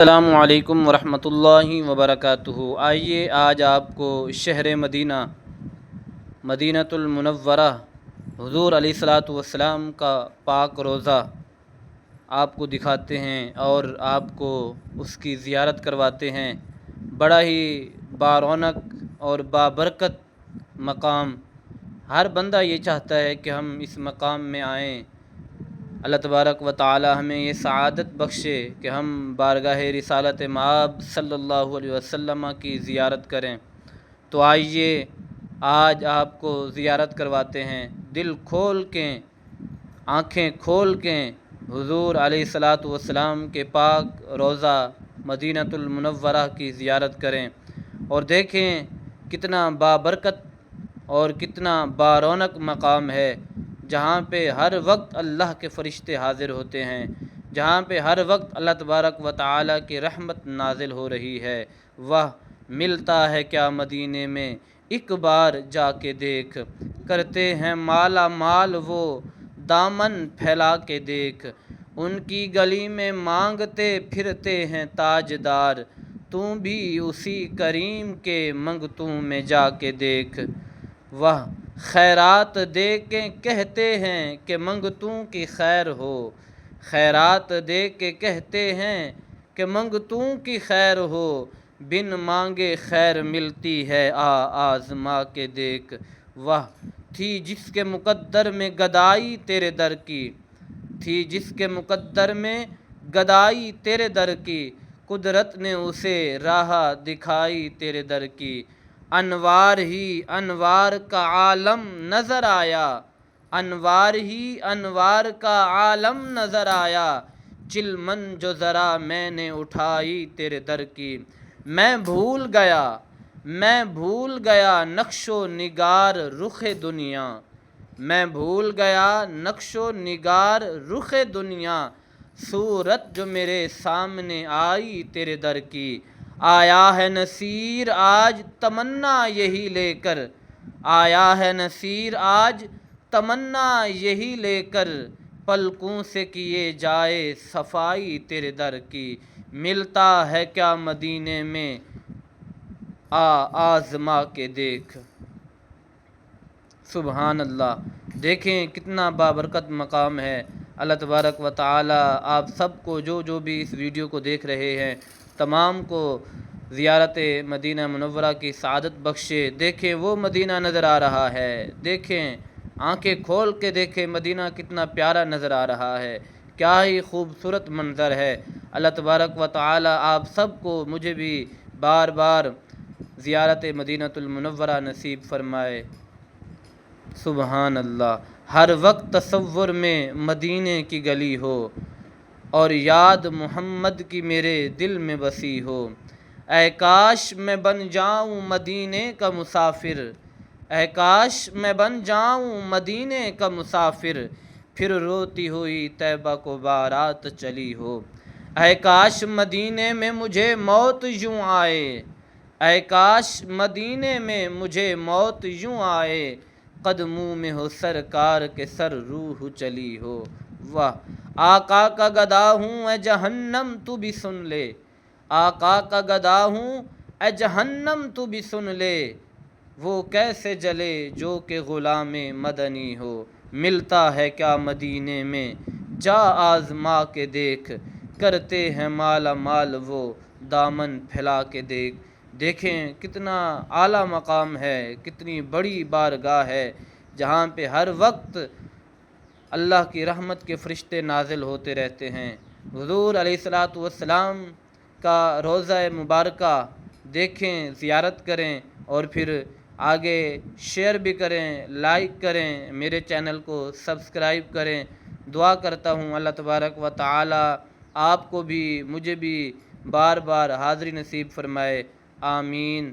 السلام علیکم ورحمۃ اللہ وبرکاتہ۔ آئیے آج آپ کو شہر مدینہ مدینۃ المنورہ حضور علیہ الصلاۃ والسلام کا پاک روضہ آپ کو دکھاتے ہیں اور آپ کو اس کی زیارت کرواتے ہیں۔ بڑا ہی بارونق اور بابرکت مقام، ہر بندہ یہ چاہتا ہے کہ ہم اس مقام میں آئیں۔ اللہ تبارک و تعالی ہمیں یہ سعادت بخشے کہ ہم بارگاہ رسالت مآب صلی اللہ علیہ وسلم کی زیارت کریں۔ تو آئیے آج آپ کو زیارت کرواتے ہیں، دل کھول کے، آنکھیں کھول کے حضور علیہ الصلاۃ والسلام کے پاک روضہ مدینۃ المنورہ کی زیارت کریں اور دیکھیں کتنا بابرکت اور کتنا بارونق مقام ہے، جہاں پہ ہر وقت اللہ کے فرشتے حاضر ہوتے ہیں، جہاں پہ ہر وقت اللہ تبارک و تعالیٰ کی رحمت نازل ہو رہی ہے۔ وہ ملتا ہے کیا مدینے میں ایک بار جا کے دیکھ، کرتے ہیں مالا مال وہ دامن پھیلا کے دیکھ، ان کی گلی میں مانگتے پھرتے ہیں تاجدار، تو بھی اسی کریم کے منگتوں میں جا کے دیکھ۔ وہ خیرات دے کے کہتے ہیں کہ منگتوں کی خیر ہو، خیرات دے کے کہتے ہیں کہ منگتوں کی خیر ہو، بن مانگے خیر ملتی ہے آزما کے دیکھ۔ وہ تھی جس کے مقدر میں گدائی تیرے در کی، تھی جس کے مقدر میں گدائی تیرے در کی، قدرت نے اسے راہ دکھائی تیرے در کی۔ انوار ہی انوار کا عالم نظر آیا، انوار ہی انوار کا عالم نظر آیا، چلمن جو ذرا میں نے اٹھائی تیرے در کی۔ میں بھول گیا نقش و نگار رخ دنیا، میں بھول گیا نقش و نگار رخ دنیا، صورت جو میرے سامنے آئی تیرے در کی۔ آیا ہے نصیر آج تمنا یہی لے کر، آیا ہے نصیر آج تمنا یہی لے کر، پلکوں سے کیے جائے صفائی تیرے در کی۔ ملتا ہے کیا مدینے میں آزما کے دیکھ۔ سبحان اللہ، دیکھیں کتنا بابرکت مقام ہے۔ اللہ تبارک و تعالی آپ سب کو جو بھی اس ویڈیو کو دیکھ رہے ہیں تمام کو زیارت مدینہ منورہ کی سعادت بخشے۔ دیکھیں وہ مدینہ نظر آ رہا ہے، دیکھیں آنکھیں کھول کے دیکھیں مدینہ کتنا پیارا نظر آ رہا ہے، کیا ہی خوبصورت منظر ہے۔ اللہ تبارک و تعالی آپ سب کو، مجھے بھی بار بار زیارت مدینۃ المنورہ نصیب فرمائے۔ سبحان اللہ، ہر وقت تصور میں مدینے کی گلی ہو اور یاد محمد کی میرے دل میں بسی ہو۔ اے کاش میں بن جاؤں مدینے کا مسافر، اے کاش میں بن جاؤں مدینے کا مسافر، پھر روتی ہوئی طیبہ کو بارات چلی ہو۔ اے کاش مدینے میں مجھے موت یوں آئے، اے کاش مدینے میں مجھے موت یوں آئے، قدموں میں ہو سرکار کے سر روح چلی ہو۔ واہ آقا کا گدا ہوں اے جہنم تو بھی سن لے، آقا کا گدا ہوں اے جہنم تو بھی سن لے، وہ کیسے جلے جو کہ غلام مدنی ہو۔ ملتا ہے کیا مدینے میں جا آزما کے دیکھ، کرتے ہیں مالا مال وہ دامن پھیلا کے دیکھ۔ دیکھیں کتنا اعلیٰ مقام ہے، کتنی بڑی بارگاہ ہے، جہاں پہ ہر وقت اللہ کی رحمت کے فرشتے نازل ہوتے رہتے ہیں۔ حضور علیہ الصلاۃ والسلام کا روضہ مبارکہ دیکھیں، زیارت کریں اور پھر آگے شیئر بھی کریں، لائک کریں، میرے چینل کو سبسکرائب کریں۔ دعا کرتا ہوں اللہ تبارک و تعالی آپ کو بھی مجھے بھی بار بار حاضری نصیب فرمائے، آمین۔